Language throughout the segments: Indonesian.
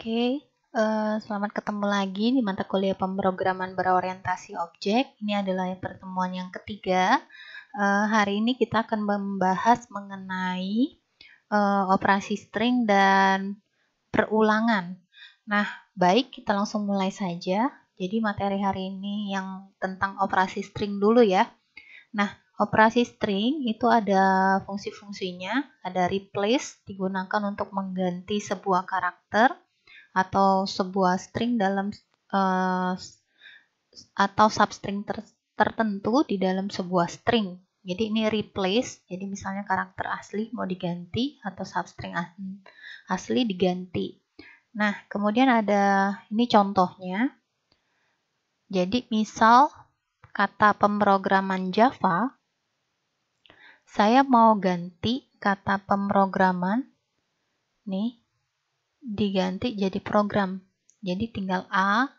Oke, selamat ketemu lagi di mata kuliah pemrograman berorientasi objek. Ini adalah pertemuan yang ketiga. Hari ini kita akan membahas mengenai operasi string dan perulangan. Nah, baik, kita langsung mulai saja. Jadi materi hari ini yang tentang operasi string dulu ya. Nah, operasi string itu ada fungsi-fungsinya, ada replace digunakan untuk mengganti sebuah karakter atau sebuah string dalam atau substring tertentu di dalam sebuah string. Jadi ini replace, jadi misalnya karakter asli mau diganti atau substring asli diganti. Nah, kemudian ada ini contohnya. Jadi misal kata pemrograman Java, saya mau ganti kata pemrograman nih diganti jadi program. Jadi tinggal a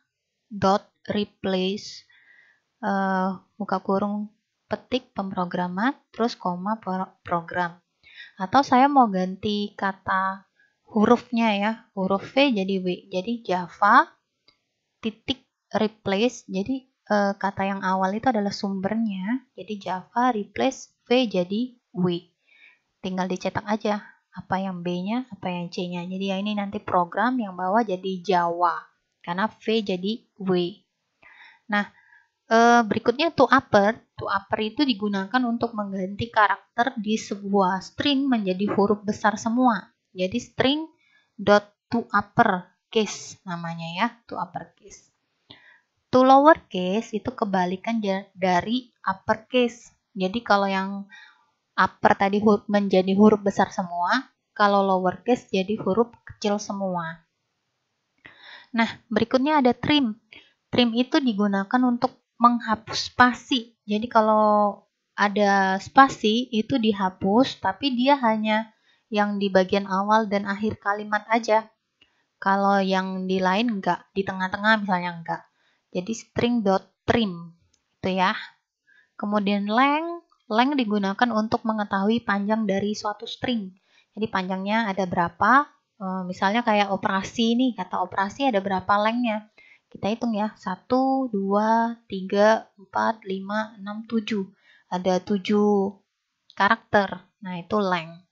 dot replace buka kurung petik pemrograman terus koma program. Atau saya mau ganti kata hurufnya ya, huruf V jadi W. Jadi Java titik replace, jadi kata yang awal itu adalah sumbernya, jadi Java replace V jadi W. Tinggal dicetak aja apa yang B-nya, apa yang C-nya. Jadi ya ini nanti program yang bawah jadi Jawa karena V jadi W. Nah, berikutnya to upper. To upper itu digunakan untuk mengganti karakter di sebuah string menjadi huruf besar semua. Jadi string dot to upper case namanya ya, to upper case. To lower case itu kebalikan dari upper case. Jadi kalau yang upper tadi menjadi huruf besar semua, kalau lower case jadi huruf kecil semua. Nah, berikutnya ada trim. Trim itu digunakan untuk menghapus spasi. Jadi kalau ada spasi itu dihapus, tapi dia hanya yang di bagian awal dan akhir kalimat aja. Kalau yang di lain enggak, di tengah-tengah misalnya enggak. Jadi string.trim itu ya. Kemudian length digunakan untuk mengetahui panjang dari suatu string. Jadi panjangnya ada berapa? Misalnya kayak operasi nih, kata operasi ada berapa lengthnya? Kita hitung ya, 1, 2, 3, 4, 5, 6, 7. Ada 7 karakter. Nah, itu length.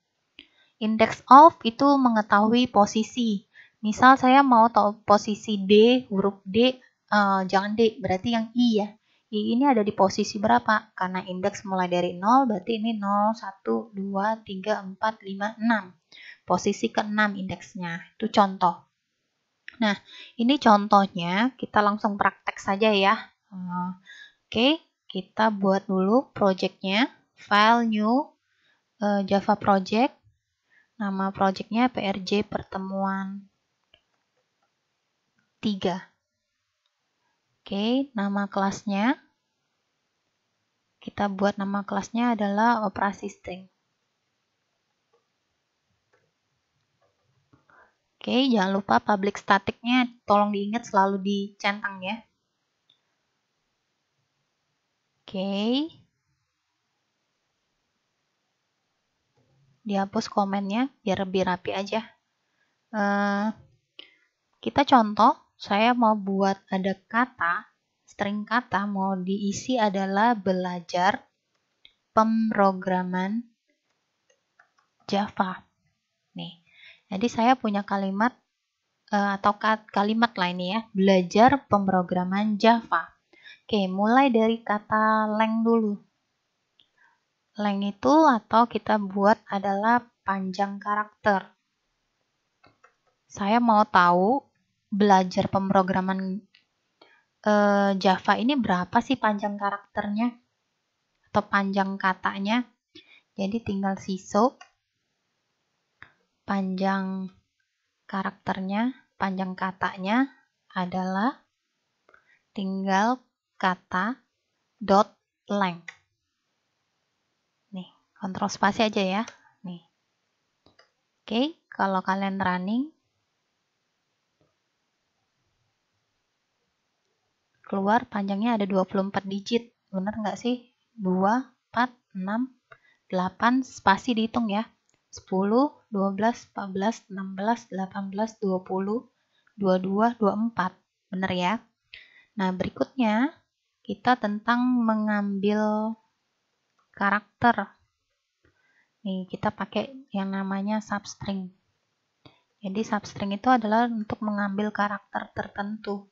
Index of itu mengetahui posisi. Misal saya mau tahu posisi D, huruf D, jangan D, berarti yang I ya. I ini ada di posisi berapa? Karena indeks mulai dari 0, berarti ini 0, 1, 2, 3, 4, 5, 6. Posisi ke-6 indeksnya. Itu contoh. Nah, ini contohnya, kita langsung praktek saja ya. Oke, kita buat dulu projectnya. File new Java project. Nama projectnya PRJ pertemuan 3. Oke, nama kelasnya. Kita buat nama kelasnya adalah operasi string. Oke, jangan lupa public staticnya tolong diingat selalu dicentang ya. Oke. Dihapus komennya biar lebih rapi aja. Kita contoh, saya mau buat ada kata, string kata mau diisi adalah belajar pemrograman Java. Nih, jadi saya punya kalimat atau kalimat lah ini ya, belajar pemrograman Java. Oke, mulai dari kata length dulu. Length itu atau kita buat adalah panjang karakter. Saya mau tahu belajar pemrograman Java ini berapa sih panjang karakternya atau panjang katanya. Jadi tinggal siso panjang karakternya, panjang katanya adalah tinggal kata dot length. Nih, kontrol spasi aja ya. Nih. Oke, kalau kalian running keluar panjangnya ada 24 digit. Bener nggak sih? 2, 4, 6, 8, spasi dihitung ya. 10, 12, 14, 16, 18, 20, 22, 24. Bener ya? Nah, berikutnya kita tentang mengambil karakter. Nih, kita pakai yang namanya substring. Jadi substring itu adalah untuk mengambil karakter tertentu.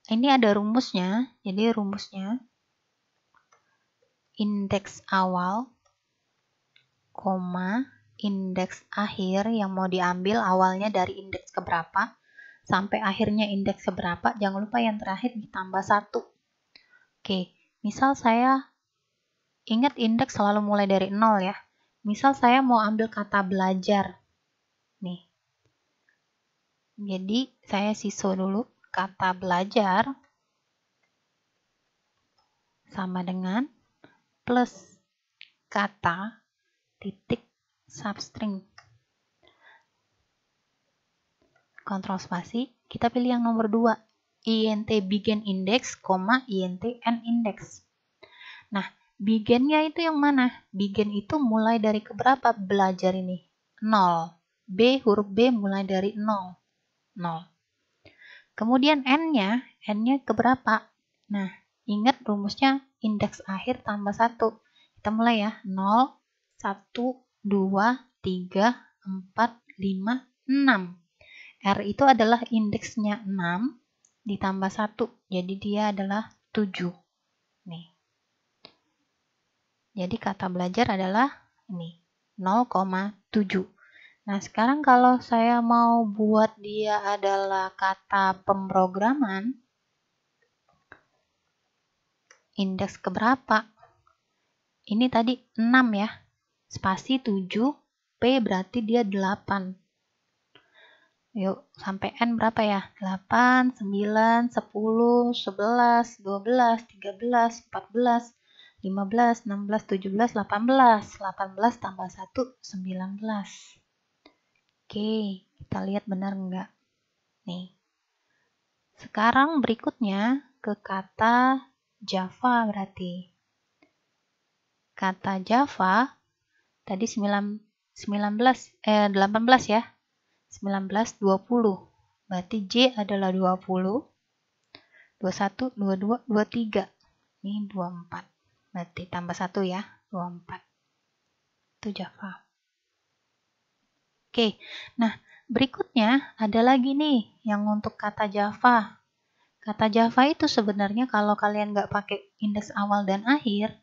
Ini ada rumusnya. Jadi rumusnya indeks awal, koma, indeks akhir yang mau diambil awalnya dari indeks keberapa sampai akhirnya indeks keberapa. Jangan lupa yang terakhir ditambah 1. Oke, misal saya ingat indeks selalu mulai dari 0 ya. Misal saya mau ambil kata belajar. Nih. Jadi saya siswa dulu. Kata belajar sama dengan plus kata titik substring. Kontrol spasi. Kita pilih yang nomor 2. int begin index, int end index. Nah, beginnya itu yang mana? Begin itu mulai dari keberapa belajar ini? 0. Huruf B mulai dari 0. 0. Kemudian n-nya keberapa? Nah, ingat rumusnya indeks akhir tambah 1. Kita mulai ya. 0, 1, 2, 3, 4, 5, 6. R itu adalah indeksnya 6 ditambah 1. Jadi dia adalah 7. Nih. Jadi kata belajar adalah ini 0,7. Nah, sekarang kalau saya mau buat dia adalah kata pemrograman, indeks keberapa? Ini tadi 6 ya. Spasi 7, P berarti dia 8. Yuk, sampai N berapa ya? 8, 9, 10, 11, 12, 13, 14, 15, 16, 17, 18. 18 tambah 1, 19. Oke, kita lihat benar enggak? Nih. Sekarang berikutnya ke kata Java berarti. Kata Java tadi 18 ya. 19, 20. Berarti J adalah 20. 21, 22, 23. Ini 24. Berarti tambah 1 ya. 24. Itu Java. Oke. Nah, berikutnya ada lagi nih yang untuk kata Java. Kata Java itu sebenarnya kalau kalian nggak pakai indeks awal dan akhir,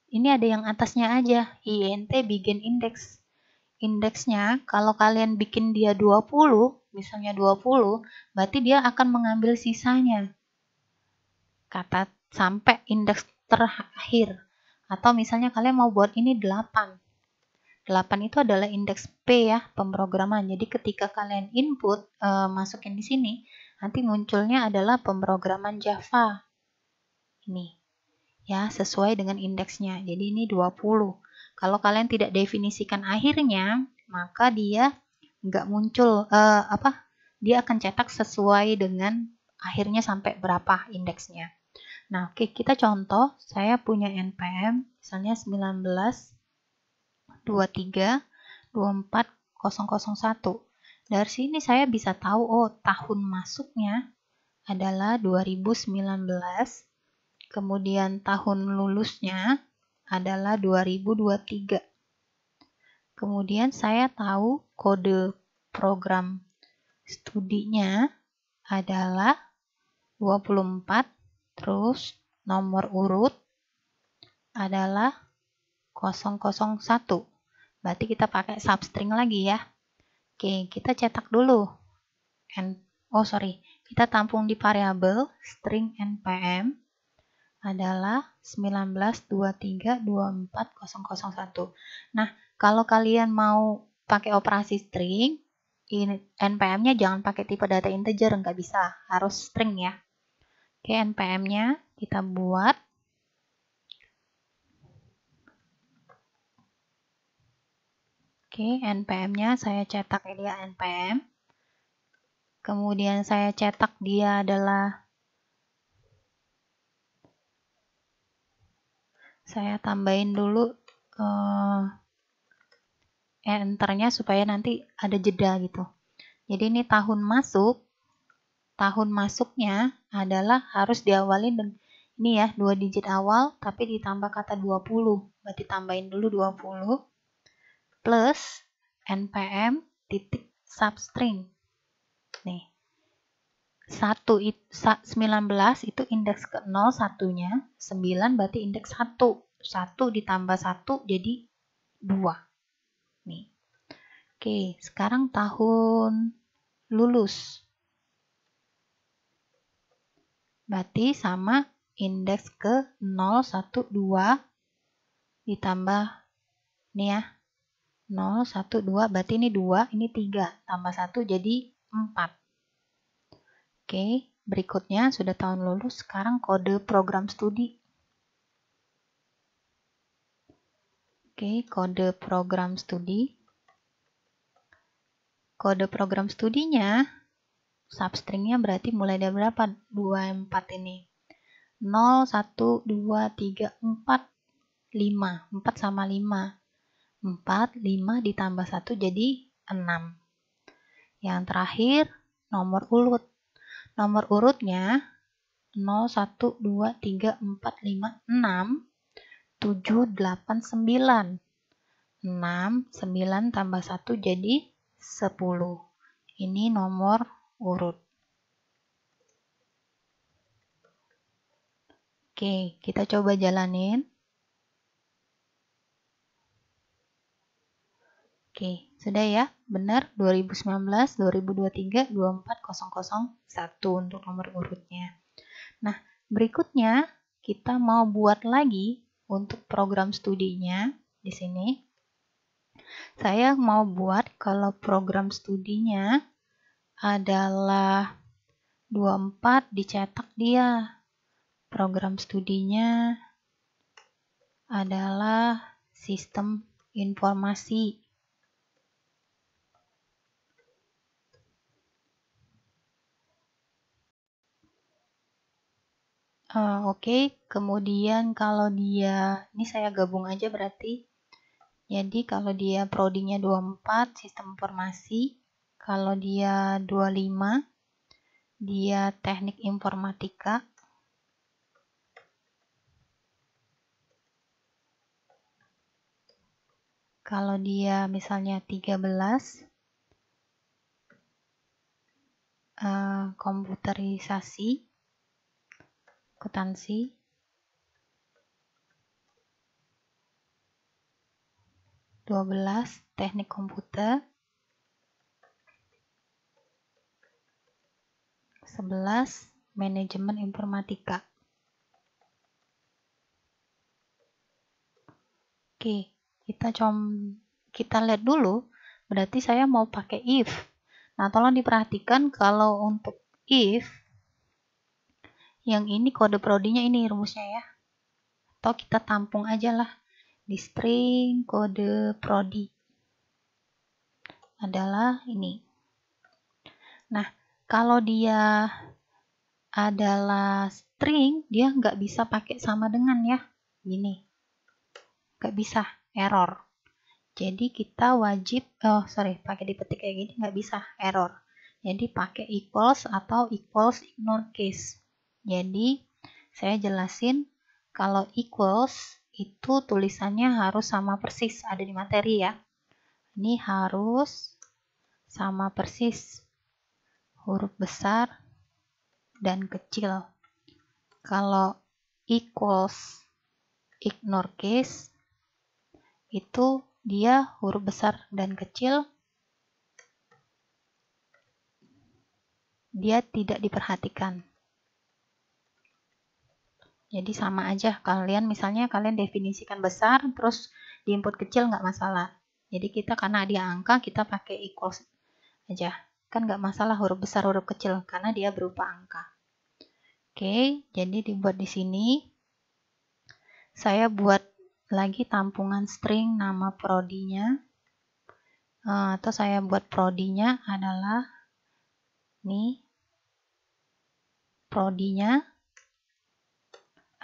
ini ada yang atasnya aja. int begin index. Indeksnya kalau kalian bikin dia 20, misalnya 20, berarti dia akan mengambil sisanya. Kata sampai indeks terakhir. Atau misalnya kalian mau buat ini 8. 8 itu adalah indeks P ya, pemrograman. Jadi ketika kalian input, masukin di sini, nanti munculnya adalah pemrograman Java. Ini. Ya, sesuai dengan indeksnya. Jadi ini 20. Kalau kalian tidak definisikan akhirnya, maka dia nggak muncul dia akan cetak sesuai dengan akhirnya sampai berapa indeksnya. Nah, oke, kita contoh. Saya punya npm misalnya 19 23 24 001. Dari sini saya bisa tahu tahun masuknya adalah 2019. Kemudian tahun lulusnya adalah 2023. Kemudian saya tahu kode program studinya adalah 24, terus nomor urut adalah 001. Berarti kita pakai substring lagi ya. Oke, kita cetak dulu. Kita tampung di variabel string npm adalah 1923240001. Nah, kalau kalian mau pakai operasi string, npm-nya jangan pakai tipe data integer, nggak bisa, harus string ya. Oke, npm-nya kita buat. Oke, npm-nya saya cetak dia npm. Kemudian saya cetak dia adalah saya tambahin dulu enternya supaya nanti ada jeda gitu. Jadi ini tahun masuknya adalah harus diawali dengan ini ya, 2 digit awal tapi ditambah kata 20. Berarti tambahin dulu 20 plus npm titik substring. Nih. 19 itu indeks ke 0 satunya, 9 berarti indeks 1. 1 ditambah 1 jadi 2. Nih. Oke, sekarang tahun lulus. Berarti sama indeks ke 0, 1, 2 ditambah nih ya. 0, 1, 2 berarti ini 2, ini 3 tambah 1 jadi 4. Oke, berikutnya sudah tahun lulus, sekarang kode program studi. Oke, kode program studi. Kode program studinya, substringnya berarti mulai dari berapa? 24 ini. 0, 1, 2, 3, 4, 5. 4 sama 5. 4, 5 ditambah 1 jadi 6. Yang terakhir, nomor urut. Nomor urutnya 0, 1, 2, 3, 4, 5, 6, 7, 8, 9. 6, 9 tambah 1 jadi 10. Ini nomor urut. Oke, kita coba jalanin. Oke, sudah ya. Benar 2019, 2023, 24001 untuk nomor urutnya. Nah, berikutnya kita mau buat lagi untuk program studinya di sini. Saya mau buat kalau program studinya adalah 24 dicetak dia. Program studinya adalah sistem informasi. Oke, kemudian kalau dia, ini saya gabung aja berarti. Jadi kalau dia prodinya 24, sistem informasi. Kalau dia 25, dia teknik informatika. Kalau dia misalnya 13, komputerisasi, akuntansi. 12, teknik komputer. 11, manajemen informatika. Oke, kita lihat dulu. Berarti saya mau pakai if. Nah, tolong diperhatikan kalau untuk if, yang ini kode prodinya ini rumusnya ya. Atau kita tampung aja lah di string kode prodi. Adalah ini. Nah, kalau dia adalah string, dia nggak bisa pakai sama dengan ya. Gini. Nggak bisa, error. Jadi kita wajib, pakai dipetik kayak gini nggak bisa, error. Jadi pakai equals atau equals ignore case. Jadi saya jelasin kalau equals itu tulisannya harus sama persis, ada di materi ya. Ini harus sama persis, huruf besar dan kecil. Kalau equals ignore case itu dia huruf besar dan kecil, dia tidak diperhatikan. Jadi sama aja, misalnya kalian definisikan besar, terus di input kecil nggak masalah. Jadi kita karena dia angka, kita pakai equals aja. Kan nggak masalah huruf besar, huruf kecil, karena dia berupa angka. Oke, jadi dibuat di sini. Saya buat lagi tampungan string nama prodinya. Atau saya buat prodinya adalah nih, prodinya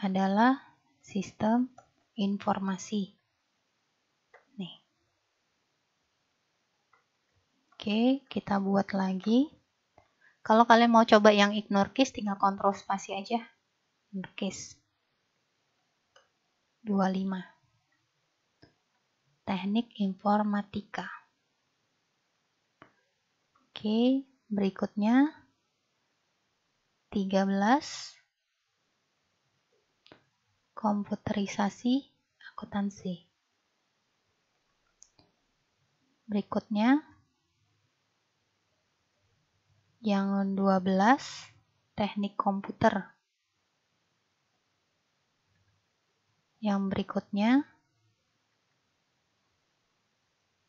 adalah sistem informasi. Nih. Oke, kita buat lagi. Kalau kalian mau coba yang ignore case, tinggal kontrol spasi aja. Ignore case. 25. Teknik informatika. Oke, berikutnya 13. Komputerisasi akuntansi. Berikutnya yang 12, teknik komputer. Yang berikutnya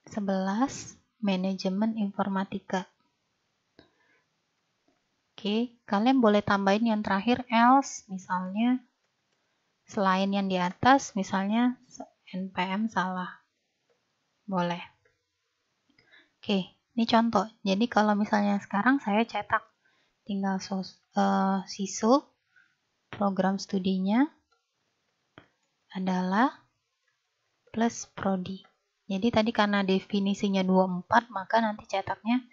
11, manajemen informatika. Oke, kalian boleh tambahin yang terakhir else, misalnya selain yang di atas, misalnya NPM salah. Boleh. Oke, ini contoh. Jadi kalau misalnya sekarang saya cetak, tinggal SISO, program studinya adalah plus prodi. Jadi tadi karena definisinya 24, maka nanti cetaknya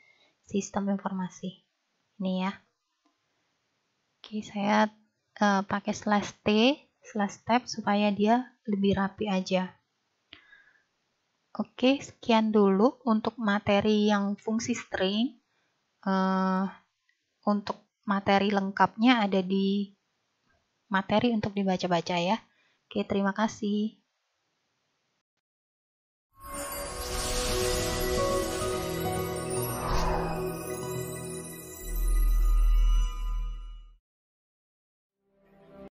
sistem informasi. Ini ya. Oke, saya pakai /tab supaya dia lebih rapi aja. Oke, sekian dulu untuk materi yang fungsi string. Untuk materi lengkapnya ada di materi untuk dibaca-baca ya. Oke, terima kasih.